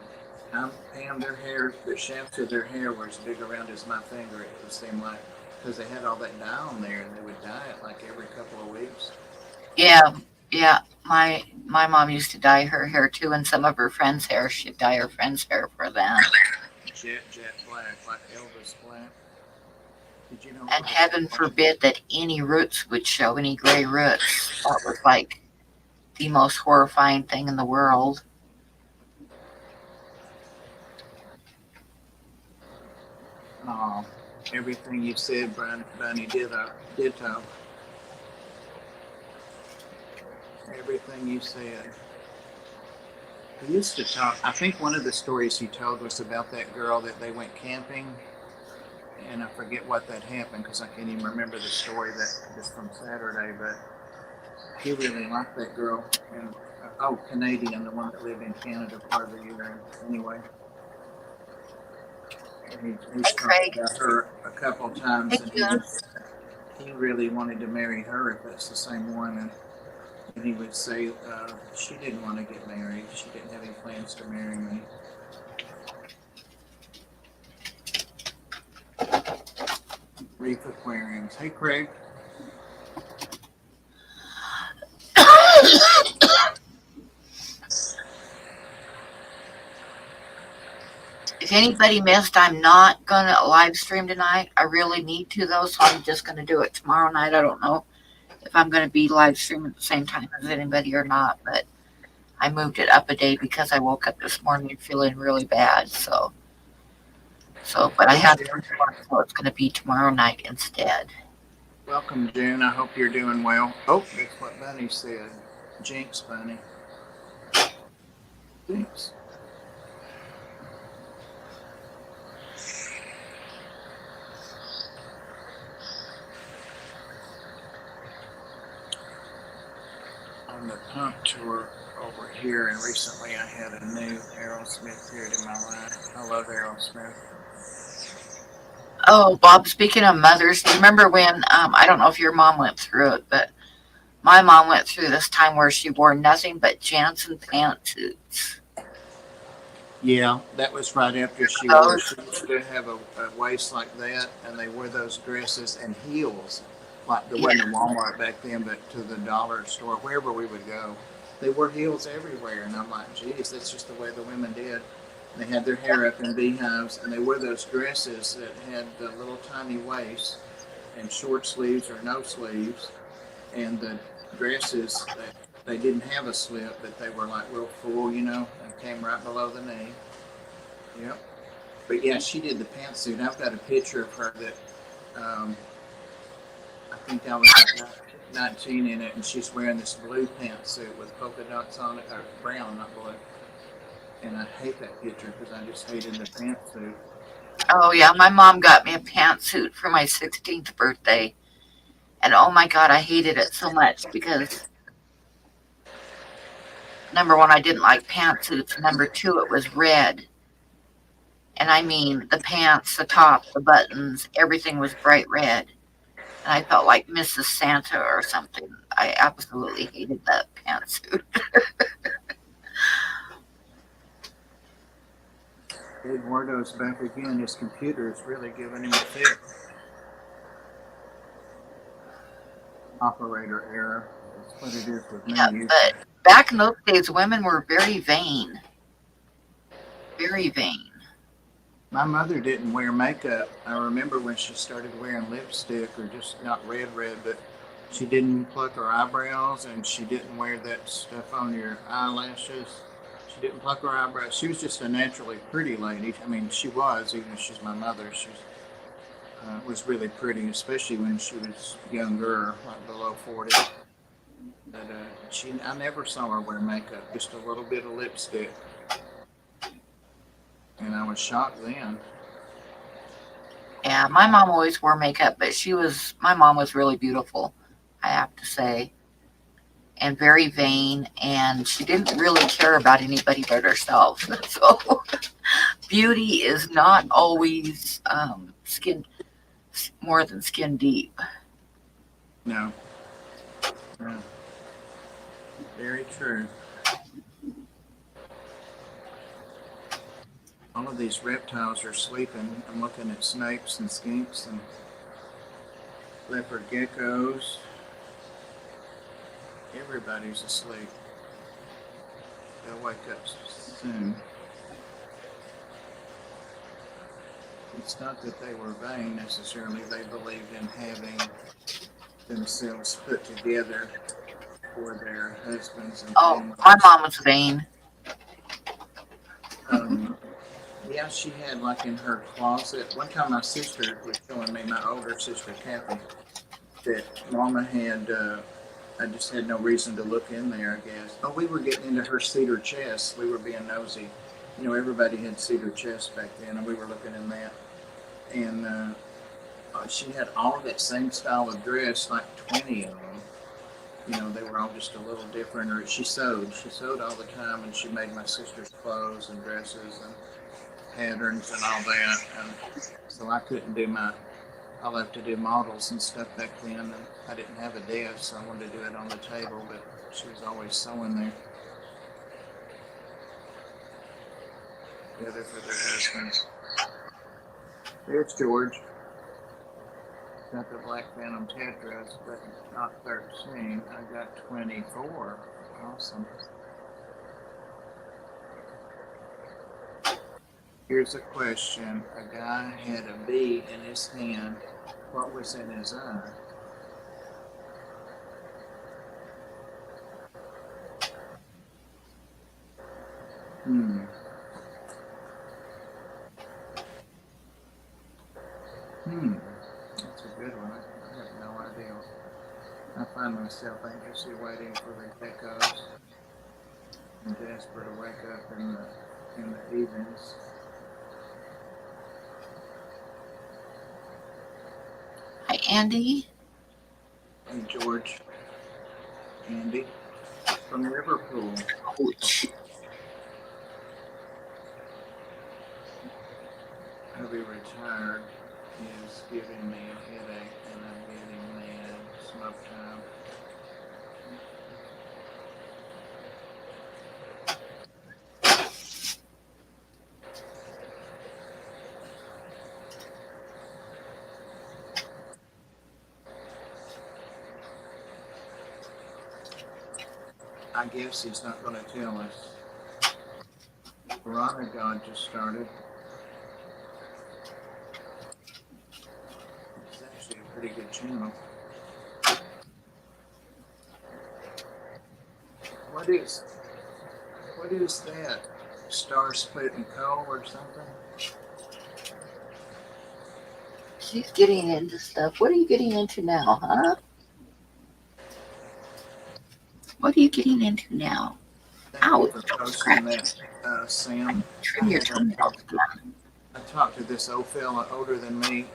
Pam, the shafts of their hair were as big around as my finger, it would seem like, because they had all that dye on there, and they would dye it like every couple of weeks. Yeah. My mom used to dye her hair too, and some of her friends' hair. She'd dye her friends' hair for them. Jet black, like Elvis Black. Did you know? And heaven forbid that any roots would show, any gray roots. That was like the most horrifying thing in the world. Oh, everything you said, Bunny, ditto. Everything you said. He used to talk. I think one of the stories he told was about that girl that they went camping, and I forget what that happened because I can't even remember the story that just from Saturday. But he really liked that girl. And Canadian, the one that lived in Canada part of the year. Anyway, he's Hey, talked Craig. about her a couple Hey, times, and June. he really wanted to marry her if that's the same one. And he would say she didn't want to get married. She didn't have any plans to marry me. Reef Aquariums. Hey, Craig. If anybody missed, I'm not going to live stream tonight. I really need to, though, so I'm just going to do it tomorrow night. I don't know if I'm going to be live streaming at the same time as anybody or not, but I moved it up a day because I woke up this morning feeling really bad. But I have to, so it's going to be tomorrow night instead. Welcome, June. I hope you're doing well. Oh, that's what Bunny said. Jinx, Bunny. Jinx. On the pump tour over here, and recently I had a new Aerosmith period in my life. I love Aerosmith. Oh, Bob, speaking of mothers, do you remember when, I don't know if your mom went through it, but my mom went through this time where she wore nothing but Jansen pantsuits. Yeah, that was right after she wore. She used to have a waist like that, and they wore those dresses and heels, like there wasn't a Walmart back then, but to the dollar store, wherever we would go, they wore heels everywhere. And I'm like, geez, that's just the way the women did. They had their hair up in beehives, and they wore those dresses that had the little tiny waist and short sleeves or no sleeves, and the dresses that they didn't have a slip, but they were like real full, and came right below the knee. Yep. But yeah, she did the pantsuit. I've got a picture of her that I think I was like 19 in it, and she's wearing this blue pantsuit with polka dots on it, or brown, not blue. And I hate that picture because I just hated the pantsuit. Oh, yeah, my mom got me a pantsuit for my 16th birthday. And oh my God, I hated it so much because number one, I didn't like pantsuits. Number two, it was red. And I mean, the pants, the top, the buttons, everything was bright red. And I felt like Mrs. Santa or something. I absolutely hated that pantsuit. Eduardo's back again. His computer is really giving him a fit. Operator error. That's what it is with me. Yeah, but back in those days, women were very vain. Very vain. My mother didn't wear makeup. I remember when she started wearing lipstick, or just not red, but she didn't pluck her eyebrows, and she didn't wear that stuff on your eyelashes. She didn't pluck her eyebrows. She was just a naturally pretty lady. I mean, she was, even if she's my mother. She was really pretty, especially when she was younger, like below 40. But I never saw her wear makeup, just a little bit of lipstick. And I was shocked then. Yeah, my mom always wore makeup, but my mom was really beautiful, I have to say, and very vain, and she didn't really care about anybody but herself. So beauty is not always more than skin deep. No. No. Very true. All of these reptiles are sleeping. I'm looking at snakes and skinks and leopard geckos. Everybody's asleep. They'll wake up soon. It's not that they were vain necessarily. They believed in having themselves put together for their husbands and families. Oh, my mom was vain. Yeah, she had like in her closet. One time my sister was showing me, my older sister Kathy, that Mama had, I just had no reason to look in there, I guess. Oh, we were getting into her cedar chest. We were being nosy. Everybody had cedar chests back then, and we were looking in that. And she had all of that same style of dress, like 20 of them. they were all just a little different. Or she sewed all the time, and she made my sister's clothes and dresses and patterns and all that. And so I couldn't do I love to do models and stuff back then, and I didn't have a desk, so I wanted to do it on the table, but she was always sewing there. Together for their husbands. There's George. Got the Black Phantom Tetras, but not 13. I got 24. Awesome. Here's a question. A guy had a bee in his hand. What was in his eye? That's a good one. I have no idea. I find myself anxiously waiting for the geckos and desperate to wake up in the evenings. Hi, Andy. Hey, George. Andy from Liverpool. Ouch. Hubby retired is giving me a headache, and I'm getting mad. Smoke time. I guess he's not going to tell us. Piranha God just started. It's actually a pretty good channel. What is that? Star splitting coal or something? She's getting into stuff. What are you getting into now, huh? What are you getting into now? Thank you for posting that, Sam. Trim your toenails. I talked to this old fella older than me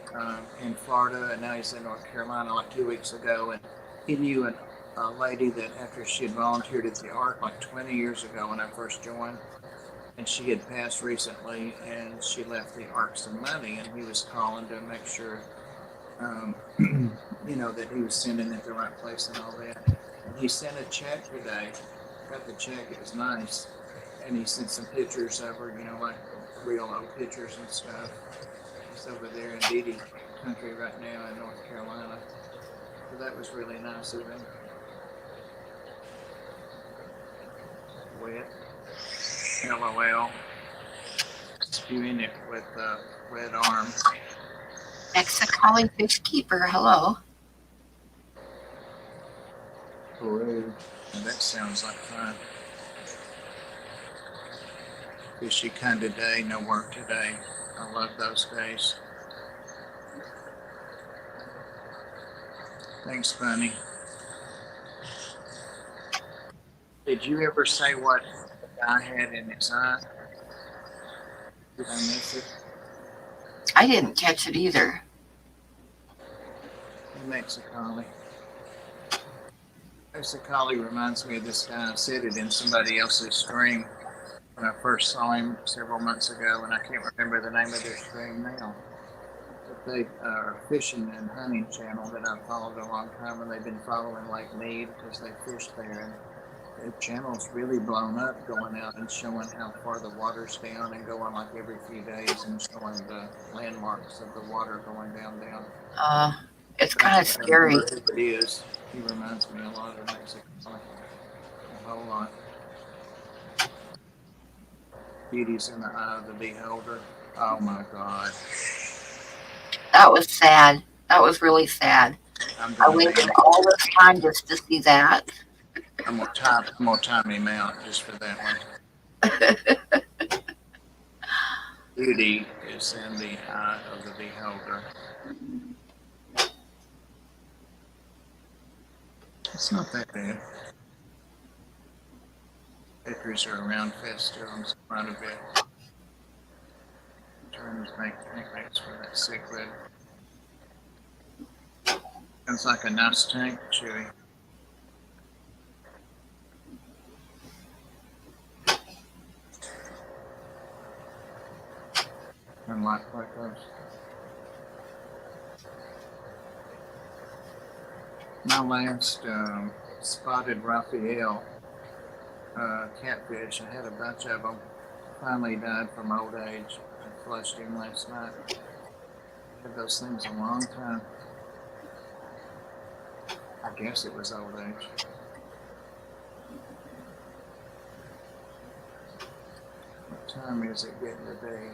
in Florida, and now he's in North Carolina like 2 weeks ago. And he knew a lady that after she had volunteered at the Ark like 20 years ago when I first joined, and she had passed recently, and she left the Ark some money, and he was calling to make sure, that he was sending it the right place and all that. And he sent a check today. Got the check, it was nice. And he sent some pictures of her, like real old pictures and stuff. He's over there in Dee country right now in North Carolina. So that was really nice of him. Wet. LOL. Spewing it with a wet arm. Mexicali fish keeper. Hello. Peru. And that sounds like fun. Fishy kind of day, no work today. I love those days. Thanks, Bunny. Did you ever say what the guy had in his eye? Did I miss it? I didn't catch it either. Mexicali. Mexicali reminds me of this guy. I said it in somebody else's stream when I first saw him several months ago, and I can't remember the name of their stream now. But they are a fishing and hunting channel that I've followed a long time, and they've been following Lake Mead because they fish there. And their channel's really blown up, going out and showing how far the water's down and going like every few days and showing the landmarks of the water going down. It's kind of scary. It is. He reminds me a lot of Mexico. A whole lot. Beauty's in the eye of the beholder. Oh my God. That was sad. That was really sad. I waited all this time just to see that. I'm gonna time him out just for that one. Beauty is in the eye of the beholder. It's not that bad. Pictures are around festivals quite a bit. Terms make techniques for that cichlid. Sounds like a nice tank, Chewy. and like those. My last spotted Raphael catfish, I had a bunch of them. Finally died from old age. I flushed him last night. I had those things a long time. I guess it was old age. What time is it getting today?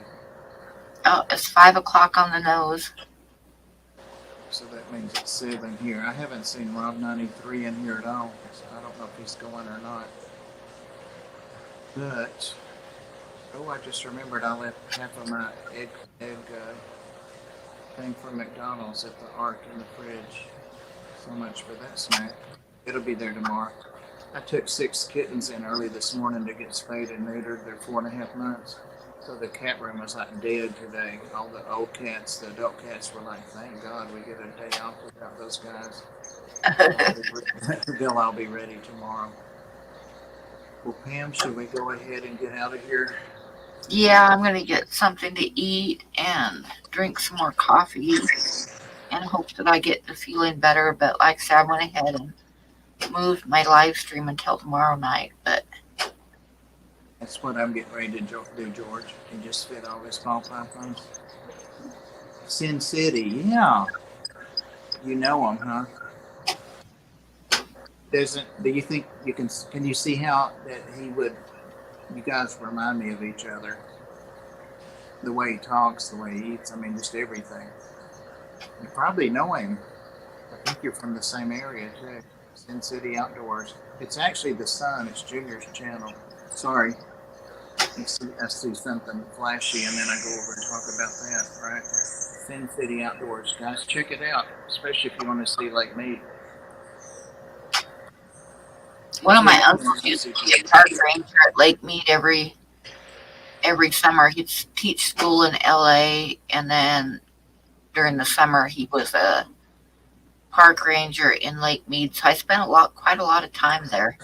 Oh, it's 5 o'clock on the nose. So that means it's 7 here. I haven't seen Rob 93 in here at all, so I don't know if he's going or not. But, oh, I just remembered I left half of my egg thing from McDonald's at the Ark in the fridge. So much for that snack. It'll be there tomorrow. I took 6 kittens in early this morning to get spayed and neutered. They're 4.5 months. So the cat room was like dead today. All the old cats, the adult cats were like, thank God we get a day off without those guys. They'll all be ready tomorrow. Well, Pam, should we go ahead and get out of here? Yeah, I'm gonna get something to eat and drink some more coffee and hope that I get to feeling better. But like I said, I went ahead and moved my live stream until tomorrow night. But That's what I'm getting ready to do, George. And just fit all this ball pythons. Sin City, yeah. You know them, huh? Do you think you can you see how that he would, you guys remind me of each other. The way he talks, the way he eats, I mean, just everything. You probably know him. I think you're from the same area, too. Sin City Outdoors. It's actually the son. It's Junior's channel. Sorry. I see something flashy, and then I go over and talk about that, right? Sin City Outdoors. Guys, check it out, especially if you want to see Lake Mead. one of my uncles used to be a park ranger at Lake Mead every summer. He'd teach school in LA, and then during the summer he was a park ranger in Lake Mead. So I spent quite a lot of time there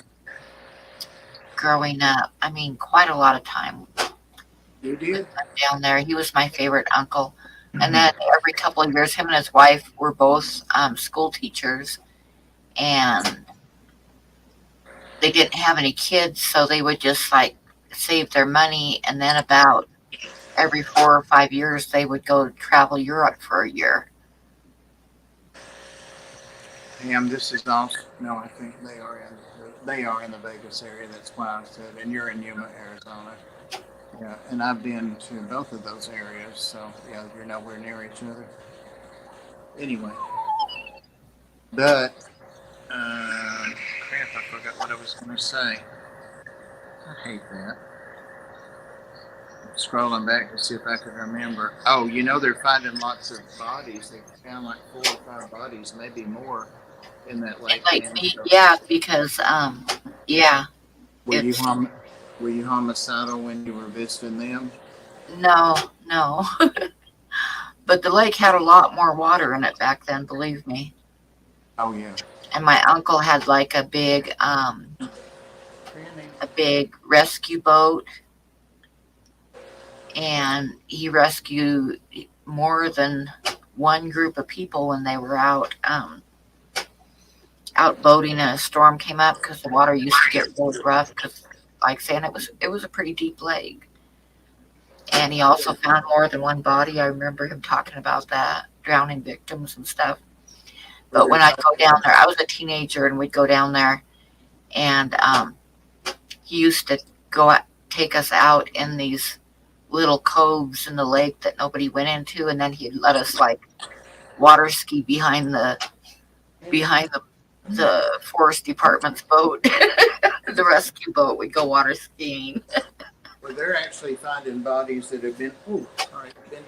growing up. I mean, quite a lot of time. You did? Down there. He was my favorite uncle. And then every couple of years, him and his wife were both school teachers, and they didn't have any kids, so they would just like save their money, and then about every 4 or 5 years they would go travel Europe for a year. This is also, no, I think they are in the Vegas area. That's why I said, and you're in Yuma, Arizona. Yeah, and I've been to both of those areas, so yeah, you're nowhere near each other. Anyway, but crap, I forgot what I was going to say. I hate that. Scrolling back to see if I can remember. Oh, they're finding lots of bodies. They found like 4 or 5 bodies, maybe more, in that lake. Yeah, because yeah. Were you homicidal when you were visiting them? No. But the lake had a lot more water in it back then, believe me. Oh yeah. And my uncle had like a big rescue boat, and he rescued more than one group of people when they were out boating, and a storm came up because the water used to get really rough. Because, like saying, it was a pretty deep lake. And he also found more than one body. I remember him talking about that, drowning victims and stuff. But when I go down there, I was a teenager, and we'd go down there, and he used to take us out in these little coves in the lake that nobody went into, and then he'd let us like water ski behind the forest department's boat. The rescue boat. We'd go water skiing. Well, they're actually finding bodies that have been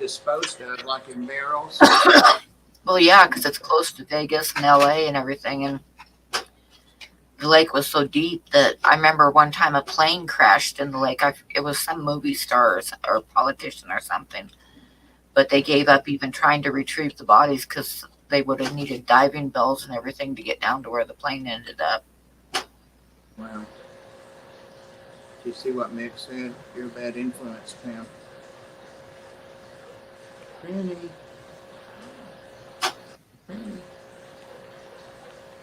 disposed of, like in barrels. Well, yeah, because it's close to Vegas and LA and everything, and the lake was so deep that I remember one time a plane crashed in the lake. It was some movie star or politician or something, but they gave up even trying to retrieve the bodies because they would have needed diving bells and everything to get down to where the plane ended up. Wow. Do you see what Mick said? You're a bad influence, Pam. Penny. Penny.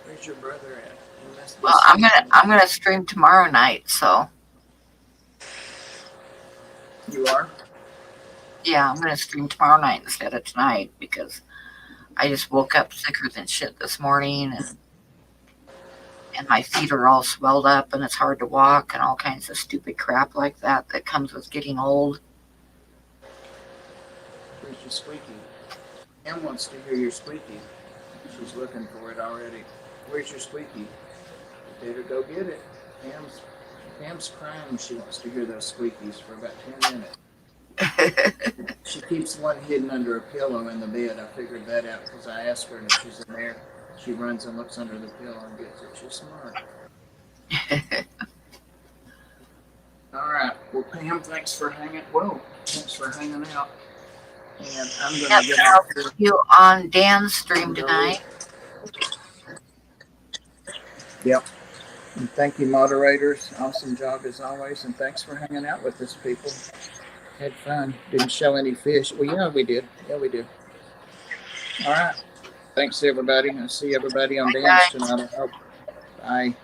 Where's your brother at? He must be Well, sleeping. I'm gonna stream tomorrow night, so You are? yeah, I'm gonna stream tomorrow night instead of tonight because I just woke up sicker than shit this morning and my feet are all swelled up and it's hard to walk and all kinds of stupid crap like that that comes with getting old. Where's your squeaky? Em wants to hear your squeaky. She's looking for it already. Where's your squeaky? You better go get it. Pam's crying. She wants to hear those squeakies for about 10 minutes. She keeps one hidden under a pillow in the bed. I figured that out because I asked her, and if she's in there, she runs and looks under the pillow and gets it. She's smart. All right. Well, Pam, thanks for hanging out. And I'm going Yep, to get I'll out here. see you on Dan's stream tonight. Yep. And thank you, moderators. Awesome job as always. And thanks for hanging out with us, people. Had fun. Didn't show any fish. Well, yeah, we did. Yeah, we did. All right. Thanks, everybody. I'll see everybody on dance tonight, I hope. Bye.